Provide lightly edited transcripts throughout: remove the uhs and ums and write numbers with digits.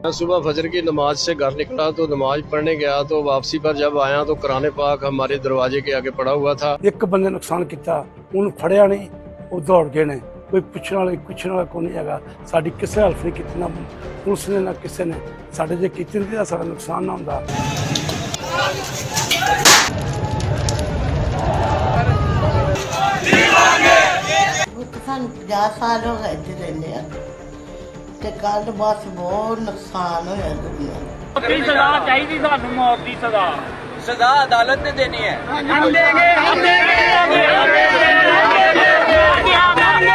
मैं सुबह फजर की नमाज से घर निकला तो नमाज पढ़ने गया तो वापसी पर जब आया तो कुरान पाक हमारे दरवाजे के आगे पड़ा हुआ था। एक बंदे नुकसान किया, उन्हें फड़िया नहीं, वो दौड़ गए ने। कोई पुछने वाला कोई नहीं हैगा। साडी किसी हेल्प नहीं की, ना पुलिस ने ना किसी ने। साडे जे कीती नहीं साडा नुकसान ना होंदा। ਸਾਨੂੰ 50 ਸਾਲ ਹੋ ਗਏ ਇੱਥੇ ਰਹਿੰਦੇ ਆ ਤੇ ਕੱਲ ਬਸ ਬਹੁਤ ਨੁਕਸਾਨ ਹੋਇਆ ਦੁਨੀਆ ਨੂੰ। की सजा चाहिए सानू, मौत की सजा। सजा अदालत ने देनी है।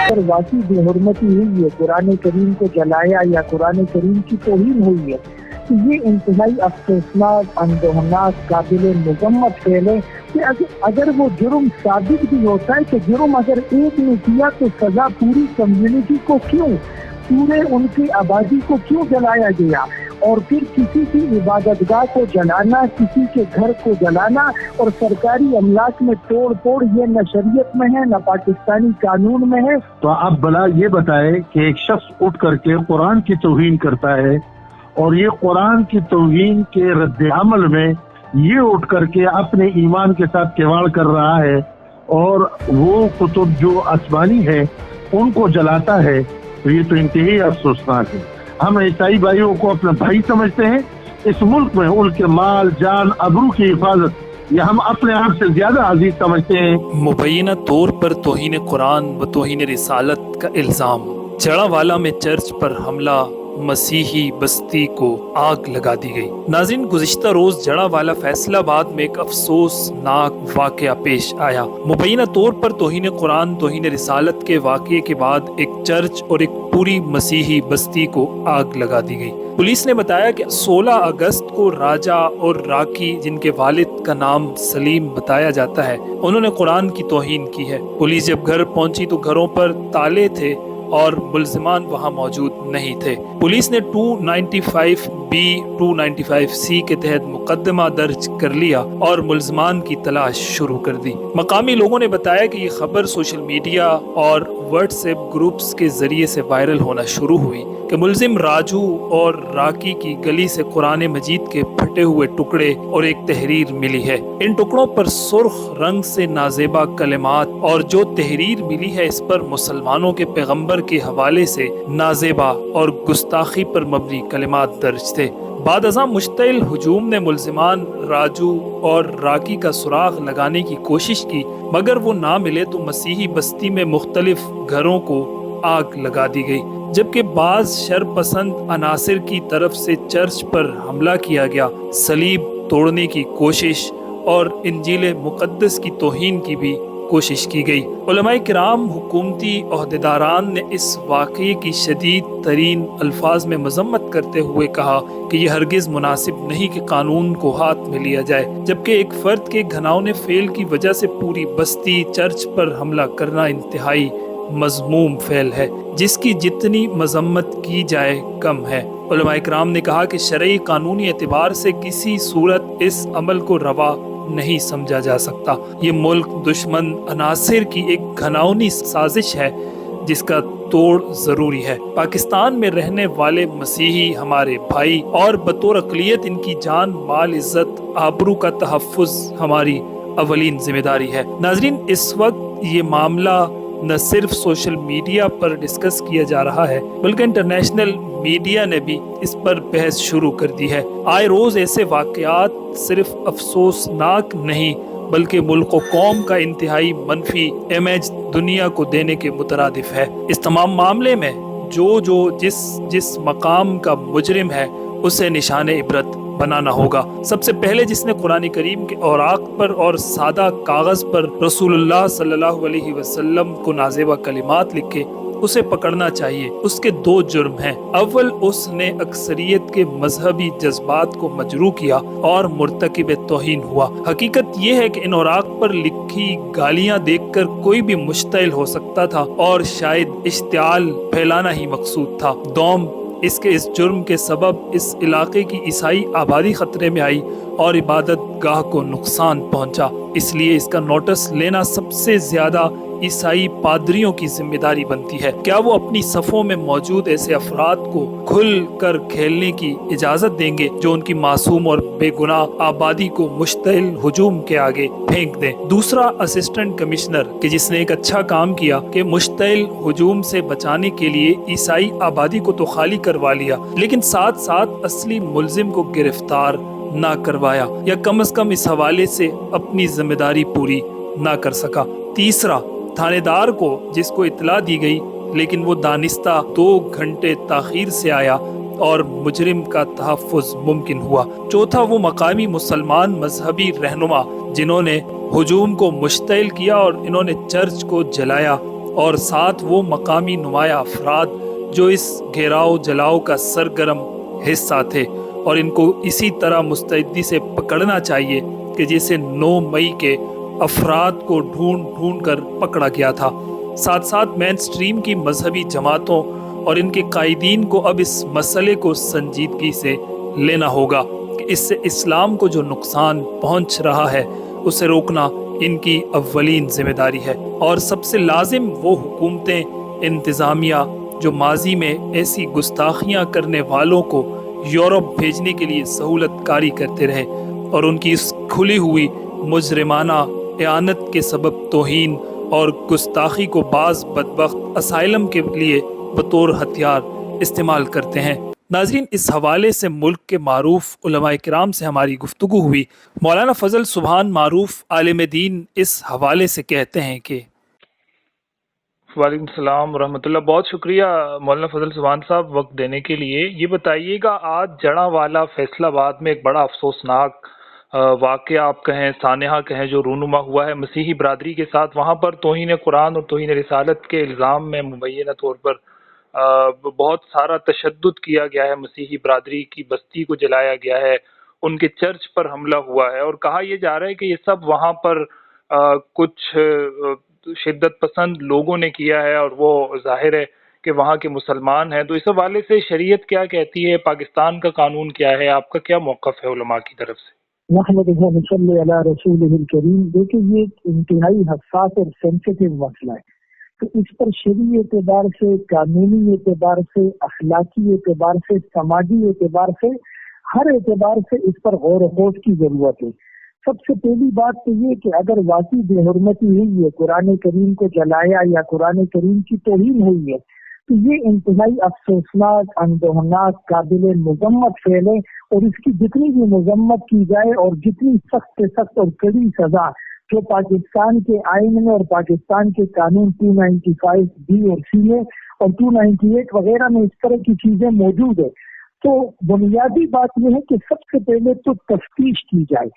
अगर वाकई बेहुरमती हुई है, कुरान करीम को जलाया या कुरान करीम की तौहीन हुई है, तो ये इंतहाई अफसोसनाक, अंदोहनाक, काबिल मजम्मत फेल है कि अगर वो जुर्म साबित भी होता है तो जुर्म अगर एक ने किया तो सजा पूरी कम्युनिटी को क्यों, पूरे उनकी आबादी को क्यों जलाया गया। और फिर किसी की इबादतगाह को जलाना, किसी के घर को जलाना और सरकारी अमलाक में तोड़ फोड़, ये न शरीयत में है न पाकिस्तानी कानून में है। तो आप भला ये बताएं कि एक शख्स उठ करके कुरान की तौहीन करता है और ये कुरान की तौहीन के रद्द-ए-अमल में ये उठ करके अपने ईमान के साथ किवाड़ कर रहा है और वो कुतुब जो आसमानी है उनको जलाता है, तो ये तो इंतहाई अफसोसनाक है। हम ईसाई भाइयों को अपना भाई समझते हैं। इस मुल्क में उनके माल, जान, अबरू की हिफाजत ये हम अपने आप से ज्यादा अजीज समझते हैं। मुबैना तौर पर तौहीन कुरान व तौहीन रिसालत का इल्ज़ाम। जड़ावाला में चर्च पर हमला, मसीही बस्ती को आग लगा दी गई। नाज़रीन, गुज़िश्ता रोज़ जड़ावाला फैसलाबाद में एक अफसोसनाक वाक़या पेश आया। मुबैना तौर पर तौहीन कुरान, तौहीन रिसालत के वाक़ये के बाद एक चर्च और एक पूरी मसीही बस्ती को आग लगा दी गई। पुलिस ने बताया कि 16 अगस्त को राजा और राकी, जिनके वालिद का नाम सलीम बताया जाता है, उन्होंने कुरान की तौहीन की है। पुलिस जब घर पहुंची तो घरों पर ताले थे और मुल्ज़िमान वहां मौजूद नहीं थे। पुलिस ने 295B 295C के तहत मुकदमा दर्ज कर लिया और मुल्ज़िमान की तलाश शुरू कर दी। मकामी लोगों ने बताया कि ये खबर सोशल मीडिया और व्हाट्सएप ग्रुप्स के जरिए से वायरल होना शुरू हुई कि मुल्जिम राजू और राकी की गली से कुरान मजीद के फटे हुए टुकड़े और एक तहरीर मिली है। इन टुकड़ों पर सुर्ख रंग से नाजेबा कलिमात और जो तहरीर मिली है इस पर मुसलमानों के पैगंबर के हवाले से नाजेबा और गुस्ताखी पर मबनी कलिमात दर्ज थे। बाद अज़ां मुश्तइल हुजूम ने मुल्जिमान राजू और राकी का सुराग लगाने की कोशिश की, मगर वो ना मिले तो मसीही बस्ती में मुख्तलिफ घरों को आग लगा दी गई। जबकि बाज़ शरपसंद अनासिर की तरफ से चर्च पर हमला किया गया, सलीब तोड़ने की कोशिश और इंजील मुक़द्दस की तौहीन की भी कोशिश की गई। उलमाए किराम, हुकूमती ओहदेदारान ने इस वाक़ये की शदीद तरीन अल्फाज में मजम्मत करते हुए कहा कि यह हरगिज़ मुनासिब नहीं कि कानून को हाथ में लिया जाए, जबकि एक फ़र्द के घिनौने फेल की वजह से पूरी बस्ती चर्च पर हमला करना इंतहाई मज़मूम फेल है, जिसकी जितनी मजम्मत की जाए कम है। उलमाए किराम ने कहा कि शरई कानूनी एतबार से किसी सूरत इस अमल को रवा नहीं समझा जा सकता। ये मुल्क दुश्मन अनासिर की एक घिनौनी साजिश है जिसका तोड़ जरूरी है। पाकिस्तान में रहने वाले मसीही हमारे भाई और बतौर अक़लियत इनकी जान, माल, इज्जत, आबरू का तहफ़्फ़ुज़ हमारी अवलीन जिम्मेदारी है। नाज़रीन, इस वक्त ये मामला न सिर्फ सोशल मीडिया पर डिस्कस किया जा रहा है बल्कि इंटरनेशनल मीडिया ने भी इस पर बहस शुरू कर दी है। आए रोज ऐसे वाक़यात सिर्फ अफसोसनाक नहीं बल्कि मुल्क और कौम का इंतहाई मनफी इमेज दुनिया को देने के मुतरादिफ है। इस तमाम मामले में जो जिस मकाम का मुजरिम है उसे निशाने इबरत बनाना होगा। सबसे पहले जिसने कुरान करीम के औराक पर और सादा कागज पर रसूलुल्लाह सल्लल्लाहु अलैहि वसल्लम को नाजेबा कलिमात लिखे उसे पकड़ना चाहिए। उसके दो जुर्म हैं। अव्वल, उसने अक्सरियत के मजहबी जज्बात को मजरू किया और मुर्तकिब तौहीन हुआ। हकीकत ये है कि इन औराक पर लिखी गालियां देखकर कोई भी मुश्तइल हो सकता था और शायद इश्तियाल फैलाना ही मकसूद था। दोम, इसके इस जुर्म के सबब इस इलाके की ईसाई आबादी खतरे में आई और इबादत गाह को नुकसान पहुंचा। इसलिए इसका नोटिस लेना सबसे ज्यादा ईसाई पादरियों की जिम्मेदारी बनती है। क्या वो अपनी सफ़ों में मौजूद ऐसे अफराद को खुल कर खेलने की इजाज़त देंगे जो उनकी मासूम और बेगुनाह आबादी को मुश्तइल हुजूम के आगे फेंक दें? दूसरा असिस्टेंट कमिश्नर कि जिसने एक अच्छा काम किया कि मुश्तइल हुजूम से बचाने के लिए ईसाई आबादी को तो खाली करवा लिया, लेकिन साथ साथ असली मुल्जिम को गिरफ्तार ना करवाया, या कम से कम इस हवाले से अपनी जिम्मेदारी पूरी ना कर सका। तीसरा, थानेदार को जिसको इत्तला दी गई लेकिन वो दानिस्ता 2 घंटे ताखीर से आया और मुजरिम का तहफ़्फ़ुज़ मुमकिन हुआ। चौथा, वो मकामी मुसलमान मजहबी रहनुमा जिन्होंने हुजूम को मुश्तइल किया और इन्होंने चर्च को जलाया, और साथ वो मकामी नुमाया अफराद जो इस घेराव जलाओ का सरगर्म हिस्सा थे, और इनको इसी तरह मुस्तैदी से पकड़ना चाहिए कि जैसे 9 मई के अफराद को ढूंढ कर पकड़ा गया था। साथ साथ मेन स्ट्रीम की मजहबी जमातों और इनके कायदीन को अब इस मसले को संजीदगी से लेना होगा कि इससे इस्लाम को जो नुकसान पहुंच रहा है उसे रोकना इनकी अव्वलीन जिम्मेदारी है। और सबसे लाजिम वो हुकूमतें, इंतज़ामिया जो माजी में ऐसी गुस्ताखियाँ करने वालों को यूरोप भेजने के लिए सहूलत कारी करते रहे और उनकी इस खुली हुई मुजरिमाना एआनत के सबब तौहीन और गुस्ताखी को बाज़ बदबख्त असाइलम के लिए बतौर हथियार इस्तेमाल करते हैं। नाज़रीन, इस हवाले से मुल्क के मारूफ उलमाए किराम से हमारी गुफ्तगू हुई। मौलाना फजल सुभान मारूफ आलिम दीन इस हवाले से कहते हैं कि वालेकुम सलाम रहमतुल्लाह। बहुत शुक्रिया मौलाना फजल सुभान साहब वक्त देने के लिए। ये बताइएगा, आज जड़ावाला फैसलाबाद में एक बड़ा अफसोसनाक वाक़या आप कहें, सानहा कहें, जो रूनुमा हुआ है मसीही बरादरी के साथ। वहाँ पर तौहीन कुरान और तौहीन रिसालत के इल्ज़ाम में मुबैना तौर पर बहुत सारा तशद्दुद किया गया है। मसीही बरादरी की बस्ती को जलाया गया है, उनके चर्च पर हमला हुआ है, और कहा यह जा रहा है कि ये सब वहाँ पर कुछ शिद्दत पसंद लोगों ने किया है, और वो जाहिर है कि वहाँ के मुसलमान हैं। तो इस हवाले से शरीयत क्या कहती है, पाकिस्तान का कानून क्या है, आपका क्या मौक़िफ़ है उलमा की तरफ से? देखिए, ये एक इंतहाई हसास और सेंसिटिव मसला है, तो इस पर शरई एतबार से, कानूनी एतबार से, अखलाकी एतबार से, समाजी एतबार से, हर एतबार से इस पर गौर व की जरूरत है। सबसे पहली बात तो ये कि अगर वाकई बेहुरमती हुई है, कुरान करीम को जलाया या कुरान करीम की तौहीन हुई है, तो ये इंतहाई अफसोसनाक, अंदोहनाक, काबिल मजम्मत फेल है, और इसकी जितनी भी मजम्मत की जाए और जितनी सख्त से सख्त और कड़ी सजा जो पाकिस्तान के आइन में और पाकिस्तान के कानून 295 बी और सी में और 298 वगैरह में इस तरह की चीजें मौजूद है। तो बुनियादी बात यह है कि सबसे पहले तो तफ्तीश की जाए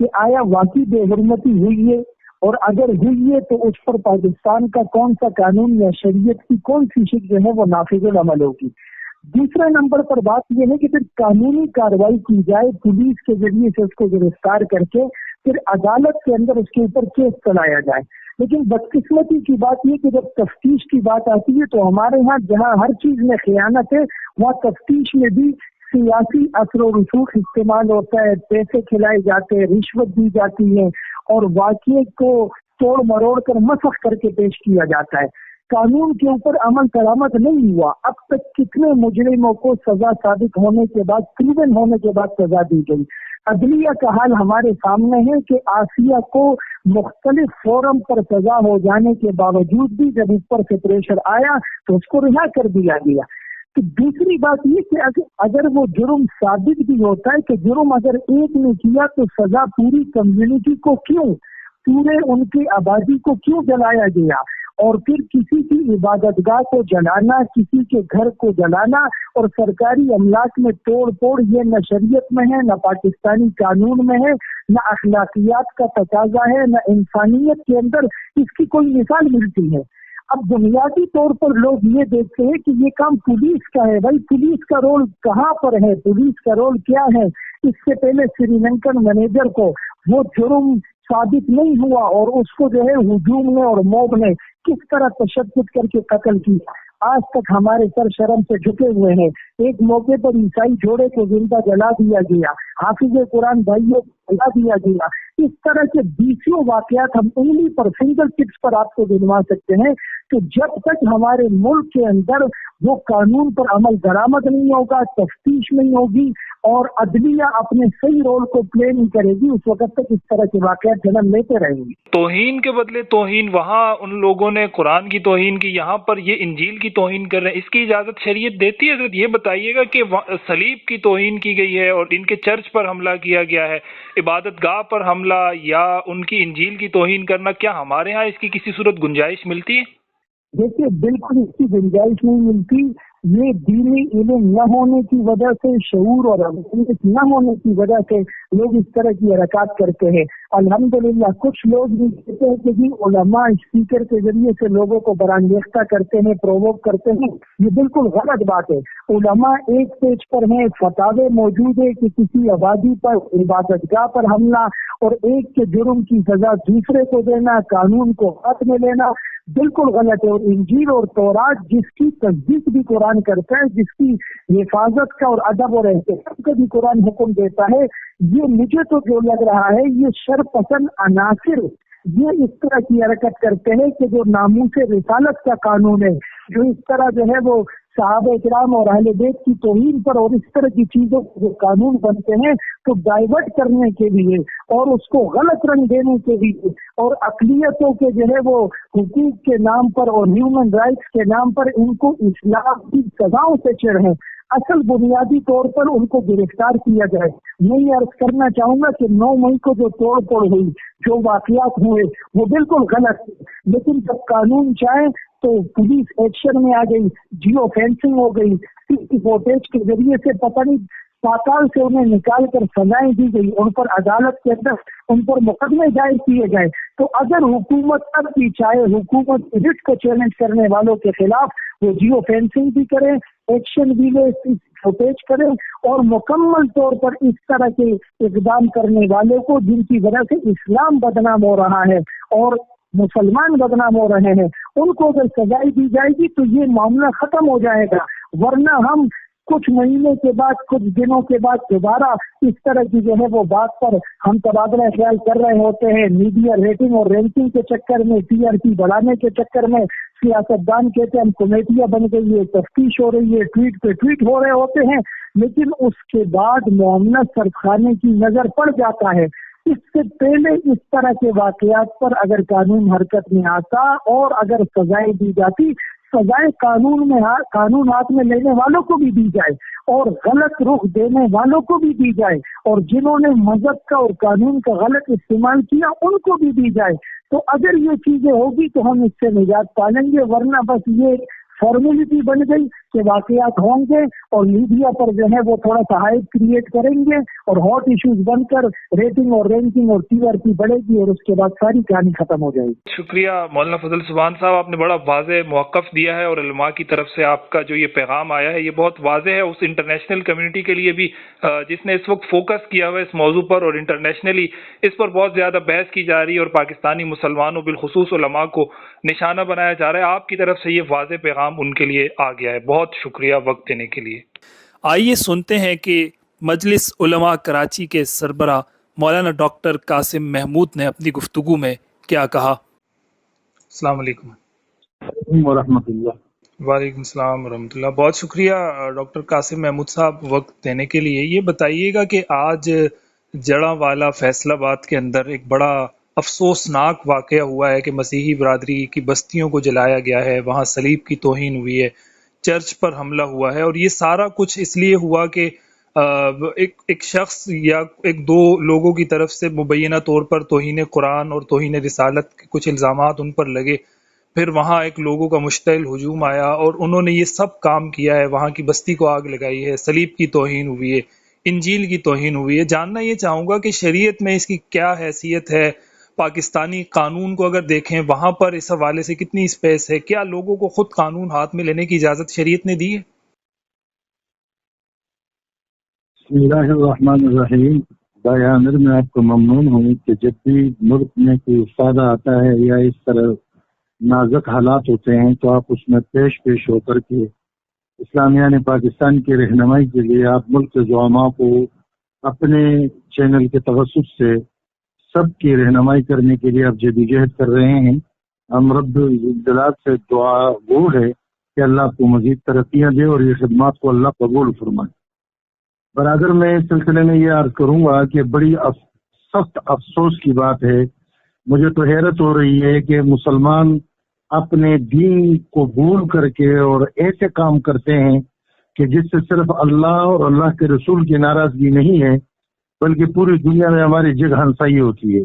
कि आया वाकई बेहुरमती हुई है, और अगर हुई है तो उस पर पाकिस्तान का कौन सा कानून या शरीयत की कौन सी शिक जो है वो नाफिजुल अमल होगी। दूसरा नंबर पर बात यह है कि फिर कानूनी कार्रवाई की जाए, पुलिस के जरिए से उसको गिरफ्तार करके फिर अदालत के अंदर उसके ऊपर केस चलाया जाए। लेकिन बदकिस्मती की बात यह कि जब तफ्तीश की बात आती है तो हमारे यहाँ जहाँ हर चीज में खयानत है, वहाँ तफ्तीश में भी सियासी असर और रसूख इस्तेमाल होता है, पैसे खिलाए जाते हैं, रिश्वत दी जाती है, और वाक़ये को तोड़ मरोड़ कर मसख करके पेश किया जाता है। कानून के ऊपर अमल दरामद नहीं हुआ। अब तक कितने मुजरिमों को सजा साबित होने के बाद, प्रूवन होने के बाद सजा दी गई। अदलिया का हाल हमारे सामने है कि आसिया को मुख्तलिफ फोरम पर सजा हो जाने के बावजूद भी जब ऊपर से प्रेशर आया तो उसको रिहा कर दिया गया। तो दूसरी बात ये कि अगर वो जुर्म साबित भी होता है कि जुर्म अगर एक ने किया तो सजा पूरी कम्युनिटी को क्यों, पूरे उनकी आबादी को क्यों जलाया गया, और फिर किसी की इबादतगाह को जलाना, किसी के घर को जलाना और सरकारी अमलाक में तोड़ फोड़, ये न शरीयत में है, न पाकिस्तानी कानून में है, न अखलाकियात का तकाजा है, न इंसानियत के अंदर इसकी कोई मिसाल मिलती है। अब बुनियादी तौर पर लोग ये देखते हैं कि ये काम पुलिस का है। भाई, पुलिस का रोल कहाँ पर है, पुलिस का रोल क्या है? इससे पहले श्रीलंकन मैनेजर को वो जुर्म साबित नहीं हुआ और उसको जो है हुजूम ने और मॉब ने किस तरह तशद्दुद करके कत्ल किया। आज तक हमारे सर शर्म से झुके हुए हैं एक मौके पर ईसाई जोड़े को जिंदा जला दिया गया, हाफिज कुरान भाइयों को जला दिया गया। इस तरह के बीसियों वाकयात हम उंगली पर फिंगर टिप्स पर आपको गिनवा सकते हैं। तो जब तक हमारे मुल्क के अंदर वो कानून पर अमल दरामद नहीं होगा, तफ्तीश नहीं होगी और अदलिया अपने सही रोल को प्ले नहीं करेगी, उस वक्त तक इस तरह के वाकयात जन्म लेते रहेंगे। तौहीन के बदले तौहीन, वहाँ उन लोगों ने कुरान की तौहीन की, यहाँ पर ये इंजील की तौहीन कर रहे हैं। इसकी इजाज़त शरीयत देती है? हज़रत ये बताइएगा कि सलीब की तौहीन की गई है और इनके चर्च पर हमला किया गया है, इबादतगाह पर हमला या उनकी इंजील की तौहीन करना, क्या हमारे यहाँ इसकी किसी सूरत गुंजाइश मिलती है? देखिए, बिल्कुल इसकी गुंजाइश नहीं मिलती। ये दीनी इल्म न होने की वजह से, शऊर और अवेयरनेस न होने की वजह से लोग इस तरह की हरकत करते हैं। अल्हम्दुलिल्लाह कुछ लोग भी कहते हैं कि जी उलमा स्पीकर के जरिए से लोगों को बरांगेख्ता करते हैं, प्रोवोक करते हैं। ये बिल्कुल गलत बात है। उलमा एक पेज पर हैं, फतावे मौजूद है कि किसी आबादी पर, इबादतगाह पर हमला और एक के जुर्म की सजा दूसरे को देना, कानून को हाथ में लेना बिल्कुल गलत है। और इंजील और तौरात जिसकी तस्दीक भी कुरान करता है, जिसकी हिफाजत का और अदब और एहतराम का भी कुरान हुक्म देता है, ये मुझे तो जो लग रहा है ये शर पसंद अनासिर ये इस तरह की हरकत करते हैं कि जो नामूस रिसालत का कानून है, जो इस तरह जो है वो सहाबा इकराम और अहले बैत की तौहीन पर और इस तरह की चीजों जो कानून बनते हैं तो डाइवर्ट करने के लिए और उसको गलत रंग देने के लिए और अक़लियतों के जो है वो हुकूक के नाम पर और ह्यूमन राइट्स के नाम पर इनको इस्लाम की सजाओं से चिढ़ है। असल बुनियादी तौर पर उनको गिरफ्तार किया जाए। मैं ये अर्ज करना चाहूंगा कि 9 मई को जो तोड़ फोड़ हुई, जो वाकयात हुए, वो बिल्कुल गलत है। लेकिन जब कानून चाहे तो पुलिस एक्शन में आ गई, जियो फेंसिंग हो गई, सीसी फुटेज के जरिए से पता नहीं पाताल से उन्हें निकाल कर सजाएं दी गई, उन पर अदालत के अंदर उन पर मुकदमे दायर किए गए। तो अगर हुकूमत तब भी चाहे, हुकूमत रिट को चैलेंज करने वालों के खिलाफ वो जियो फेंसिंग भी करे, एक्शन भी ले, फुटेज करें और मुकम्मल तौर पर इस तरह के इकदाम करने वालों को जिनकी वजह से इस्लाम बदनाम हो रहा है और मुसलमान बदनाम हो रहे हैं, उनको अगर सजाई दी जाएगी तो ये मामला खत्म हो जाएगा। वरना हम कुछ महीने के बाद, कुछ दिनों के बाद दोबारा इस तरह की जो है वो बात पर हम तबादला ख्याल कर रहे होते हैं। मीडिया रेटिंग और रैंकिंग के चक्कर में, टीआरपी बढ़ाने के चक्कर में सियासतदान कहते हैं हम कमेटियां बन गई है, तफ्तीश हो रही है, ट्वीट पे ट्वीट हो रहे होते हैं, लेकिन उसके बाद मामला सरखाने की नजर पड़ जाता है। इससे पहले इस तरह के वाकयात पर अगर कानून हरकत में आता और अगर सजाएं दी जाती, सजाएं कानून हाथ में लेने वालों को भी दी जाए और गलत रुख देने वालों को भी दी जाए और जिन्होंने मजहब का और कानून का गलत इस्तेमाल किया उनको भी दी जाए, तो अगर ये चीजें होगी तो हम इससे निजात पालेंगे। वरना बस ये फॉर्मेलिटी बन गई कि वाकयात होंगे और मीडिया पर जो है वो थोड़ा सा हाइप क्रिएट करेंगे और हॉट इश्यूज बनकर रेटिंग और रैंकिंग और टीआरपी बढ़ेगी और उसके बाद सारी कहानी खत्म हो जाएगी। शुक्रिया मौलाना फजल सुभान साहब, आपने बड़ा वाज़ेह मौक़िफ़ दिया है और उलमा की तरफ से आपका जो ये पैगाम आया है ये बहुत वाज़ेह है उस इंटरनेशनल कम्युनिटी के लिए भी जिसने इस वक्त फोकस किया हुआ है इस मौजू पर और इंटरनेशनली इस पर बहुत ज़्यादा बहस की जा रही है और पाकिस्तानी मुसलमानों बिलखुसूस उलमा को निशाना बनाया जा रहा है। आपकी तरफ से ये वाज़ेह पैगाम उनके लिए आ गया है। बहुत शुक्रिया वक्त देने के लिए। आइए सुनते हैं कि मजलिस उलमा कराची के सरबरा मौलाना डॉक्टर कासिम महमूद ने अपनी गुफ्तगू में क्या कहा। अस्सलाम वालेकुम वरहमतुल्लाह। वालेकुम सलाम वरहमतुल्लाह। बहुत शुक्रिया डॉक्टर कासिम महमूद साहब वक्त देने के लिए। ये बताइएगा कि आज जड़ांवाला फैसलाबाद के अंदर एक बड़ा अफसोसनाक वाक़या हुआ है कि मसीही बरादरी की बस्तियों को जलाया गया है, वहाँ सलीब की तौहीन हुई है, चर्च पर हमला हुआ है और ये सारा कुछ इसलिए हुआ कि एक शख्स या एक दो लोगों की तरफ से मुबैना तौर पर तौहीन कुरान और तौहीन रिसालत के कुछ इल्ज़ामात उन पर लगे। फिर वहाँ एक लोगों का मुश्तइल हुजूम आया और उन्होंने ये सब काम किया है, वहाँ की बस्ती को आग लगाई है, सलीब की तौहीन हुई है, इंजील की तौहीन हुई है। जानना ये चाहूँगा कि शरीयत में इसकी क्या हैसियत है, पाकिस्तानी कानून को अगर देखें वहाँ पर इस हवाले से कितनी स्पेस है, क्या लोगों को खुद कानून हाथ में लेने की इजाज़त शरीयत ने दी है? बिस्मिल्लाहिर्रहमानिर्रहीम। भाई आमिर, मैं आपको ममनून हूँ कि जब भी मुल्क में कोई फायदा आता है या इस तरह नाजुक हालात होते हैं तो आप उसमें पेश होकर के اسلامیہ نے پاکستان کی رہنمائی کے لیے آپ ملک کے زعماء کو اپنے چینل کے توسط سے سب کی رہنمائی کرنے کے لیے آپ جدوجہد کر رہے ہیں. ہم رب الجلال سے دعا وہ ہے کہ اللہ آپ کو مزید ترقیاں دے اور یہ خدمات کو اللہ قبول فرمائے. برادر، میں اس سلسلے میں یہ عرض کروں گا کہ بڑی سخت افسوس کی بات ہے. مجھے تو حیرت ہو رہی ہے کہ مسلمان اپنے دین کو بھول کر کے اور ایسے کام کرتے ہیں کہ جس سے صرف اللہ اور اللہ کے رسول کی ناراضگی نہیں ہے بلکہ پوری دنیا میں ہماری جگ ہنسائی ہوتی ہے.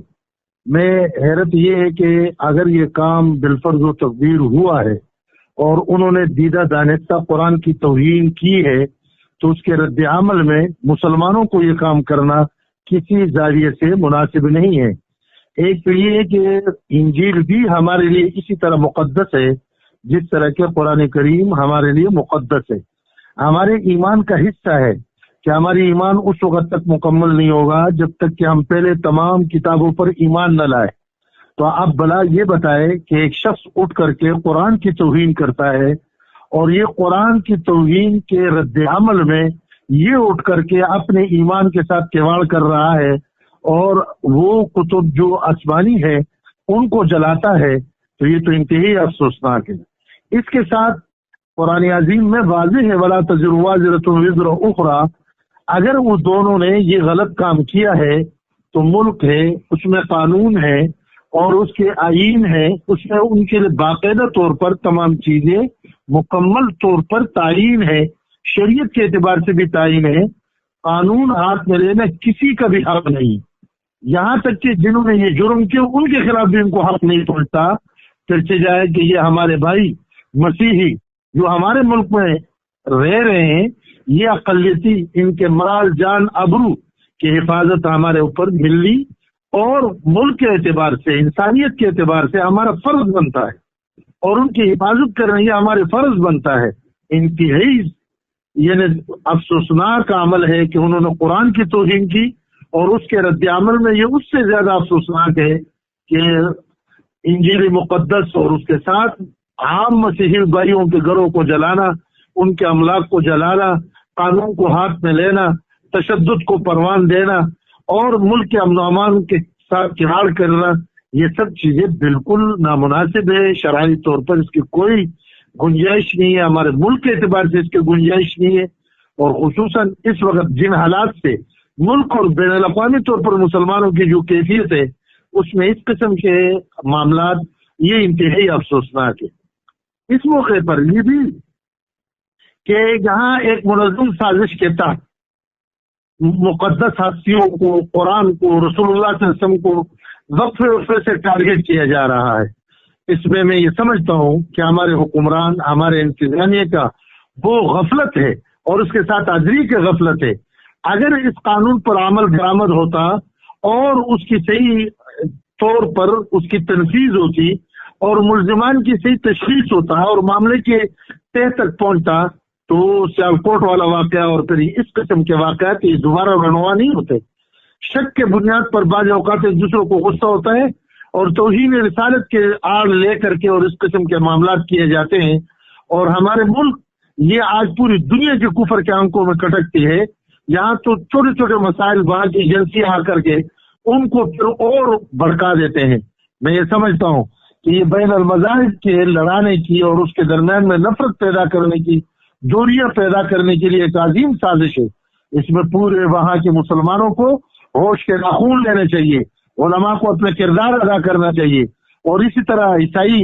میں حیرت یہ ہے کہ اگر یہ کام بالفرض و تقدیر ہوا ہے اور انہوں نے دیدہ دانستہ قرآن کی توہین کی ہے تو اس کے رد عمل میں مسلمانوں کو یہ کام کرنا کسی زاویے سے مناسب نہیں ہے. ایک تو یہ ہے کہ انجیل بھی ہمارے لیے اسی طرح مقدس ہے جس طرح کہ قرآن کریم ہمارے لیے مقدس ہے. ہمارے ایمان کا حصہ ہے کہ ہماری ایمان اس وقت تک مکمل نہیں ہوگا جب تک کہ ہم پہلے تمام کتابوں پر ایمان نہ لائے. تو اب بلا یہ بتائے کہ ایک شخص اٹھ کر کے قرآن کی توہین کرتا ہے اور یہ قرآن کی توہین کے رد عمل میں یہ اٹھ کر کے اپنے ایمان کے ساتھ کھیواڑ کر رہا ہے اور وہ کتب جو آسمانی ہے ان کو جلاتا ہے. تو یہ تو انتہائی افسوسناک ہے. اس کے ساتھ قرآن عظیم میں واضح ہے وَلَا تَزِرُ وَازِرَةٌ وِزْرَ أُخْرَى. اگر وہ دونوں نے یہ غلط کام کیا ہے تو ملک ہے، اس میں قانون ہے اور اس کے آئین ہے، اس میں ان کے لیے باقاعدہ طور پر تمام چیزیں مکمل طور پر تعین ہے، شریعت کے اعتبار سے بھی تعین ہے. قانون ہاتھ میں لینا کسی کا بھی حق نہیں. یہاں تک کہ جنہوں نے یہ جرم کیا ان کے خلاف بھی ان کو حق نہیں پہنچتا. چرچے جائے کہ یہ ہمارے بھائی مسیحی جو ہمارے ملک میں رہ رہے ہیں یہ اقلیتی، ان کے مال جان ابرو کی حفاظت ہمارے اوپر ملی اور ملک کے اعتبار سے انسانیت کے اعتبار سے ہمارا فرض بنتا ہے اور ان کی حفاظت کرنا یہ ہمارے فرض بنتا ہے. انتہائی یعنی افسوسناک عمل ہے کہ انہوں نے قرآن کی توہین کی اور اس کے رد عمل میں یہ اس سے زیادہ افسوسناک ہے کہ انجیل مقدس اور اس کے ساتھ عام مسیحی بھائیوں کے گھروں کو جلانا، ان کے املاک کو جلانا، قانون کو ہاتھ میں لینا، تشدد کو پروان دینا اور ملک کے امن و امان کے ساتھ کھیواڑ کرنا، یہ سب چیزیں بالکل نامناسب ہے. شرعی طور پر اس کی کوئی گنجائش نہیں ہے، ہمارے ملک کے اعتبار سے اس کی گنجائش نہیں ہے. اور خصوصاً اس وقت جن حالات سے ملک اور بین الاقوامی طور پر مسلمانوں کی جو کیفیت ہے اس میں اس قسم کے معاملات یہ انتہائی افسوسناک ہے. اس موقع پر یہ بھی کہ جہاں ایک منظم سازش کے تحت مقدس ہستیوں کو، قرآن کو، رسول اللہ صلی اللہ علیہ وسلم کو وقفے سے ٹارگٹ کیا جا رہا ہے، اس میں یہ سمجھتا ہوں کہ ہمارے حکمران، ہمارے انتظامیہ کا وہ غفلت ہے اور اس کے ساتھ عدلی کی غفلت ہے. اگر اس قانون پر عمل درآمد ہوتا اور اس کی صحیح طور پر اس کی تنفیذ ہوتی اور ملزمان کی صحیح تشخیص ہوتا اور معاملے کے تہ تک پہنچتا تو سیالکوٹ والا واقعہ اور پھر اس قسم کے واقعات یہ دوبارہ رونما نہیں ہوتے. شک کے بنیاد پر بعض اوقات ایک دوسروں کو غصہ ہوتا ہے اور توہین رسالت کے آڑ لے کر کے اور اس قسم کے معاملات کیے جاتے ہیں اور ہمارے ملک یہ آج پوری دنیا کے کفر کے آنکھوں میں کٹکتی ہے. یہاں تو چھوٹے چھوٹے مسائل وہاں کی ایجنسیاں آ کر کے ان کو پھر اور بھڑکا دیتے ہیں. میں یہ سمجھتا ہوں کہ یہ بین المذاہب کے لڑانے کی اور اس کے درمیان میں نفرت پیدا کرنے کی، دوریاں پیدا کرنے کے لیے ایک عظیم سازش ہے. اس میں پورے وہاں کے مسلمانوں کو ہوش کے ناخون لینے چاہیے، علماء کو اپنے کردار ادا کرنا چاہیے اور اسی طرح عیسائی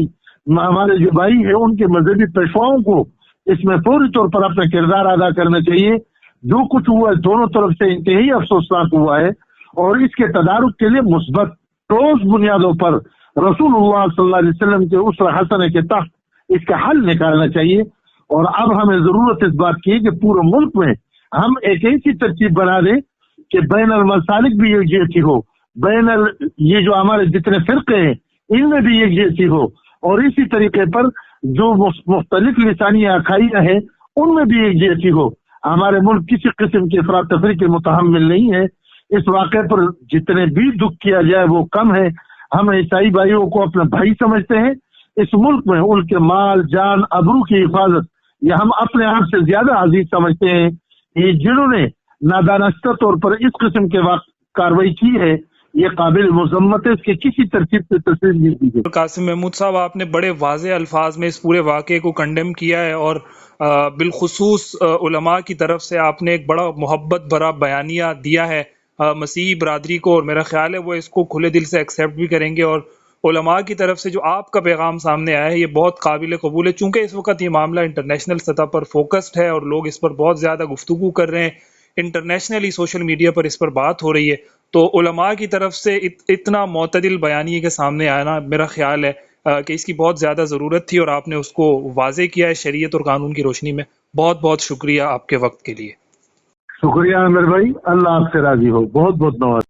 ہمارے جو بھائی ہیں ان کے مذہبی پیشواؤں کو اس میں فوری طور پر اپنا کردار ادا کرنا چاہیے. جو کچھ ہوا ہے دونوں طرف سے انتہائی افسوسناک ہوا ہے اور اس کے تدارک کے لیے مثبت ٹھوس بنیادوں پر رسول اللہ صلی اللہ علیہ وسلم کے اسوہ حسنہ کے تحت اس کا حل نکالنا چاہیے. اور اب ہمیں ضرورت اس بات کی کہ پورے ملک میں ہم ایک ایسی ترتیب بنا دیں کہ بین المسالک بھی یکجہتی ہو، یہ جو ہمارے جتنے فرقے ہیں ان میں بھی یکجہتی ہو اور اسی طریقے پر جو مختلف لسانی اکھائیاں ہیں ان میں بھی یکجہتی ہو. ہمارے ملک کسی قسم کی افراتفری کے متحمل نہیں ہے. اس واقعے پر جتنے بھی دکھ کیا جائے وہ کم ہے. ہم عیسائی بھائیوں کو اپنا بھائی سمجھتے ہیں. اس ملک میں ان کے مال جان ابرو کی حفاظت ये हम अपने आप से ज्यादा अजीज समझते हैं कि जिन्होंने नादानस्ता तौर पर इस किस्म के कार्रवाई की है ये काबिल मुजम्मत है, इसकी किसी तरतीब से तस्वीर नहीं दी गई। कासिम महमूद साहब, आपने बड़े वाज़े अल्फाज में इस पूरे वाक़े को कंडेम किया है और बिलखुसूस उलमा की तरफ से आपने एक बड़ा मोहब्बत भरा बयानिया दिया है मसीही बरादरी को, और मेरा ख्याल है वो इसको खुले दिल से एक्सेप्ट भी करेंगे। और उलमा की तरफ से जो आपका पैगाम सामने आया है ये बहुत काबिल कबूल है। चूँकि इस वक्त ये मामला इंटरनेशनल सतह पर फोकस्ड है और लोग इस पर बहुत ज़्यादा गुफ्तगू कर रहे हैं, इंटरनेशनली सोशल मीडिया पर इस पर बात हो रही है, तो उलमा की तरफ से इतना मोतदिल बयानिए के सामने आना मेरा ख्याल है कि इसकी बहुत ज़्यादा ज़रूरत थी और आपने उसको वाज़े किया है शरीयत और कानून की रोशनी में। बहुत बहुत शुक्रिया आपके वक्त के लिए। शुक्रिया आमिर भाई, अल्लाह आपसे राजी हो। बहुत बहुत नवाज।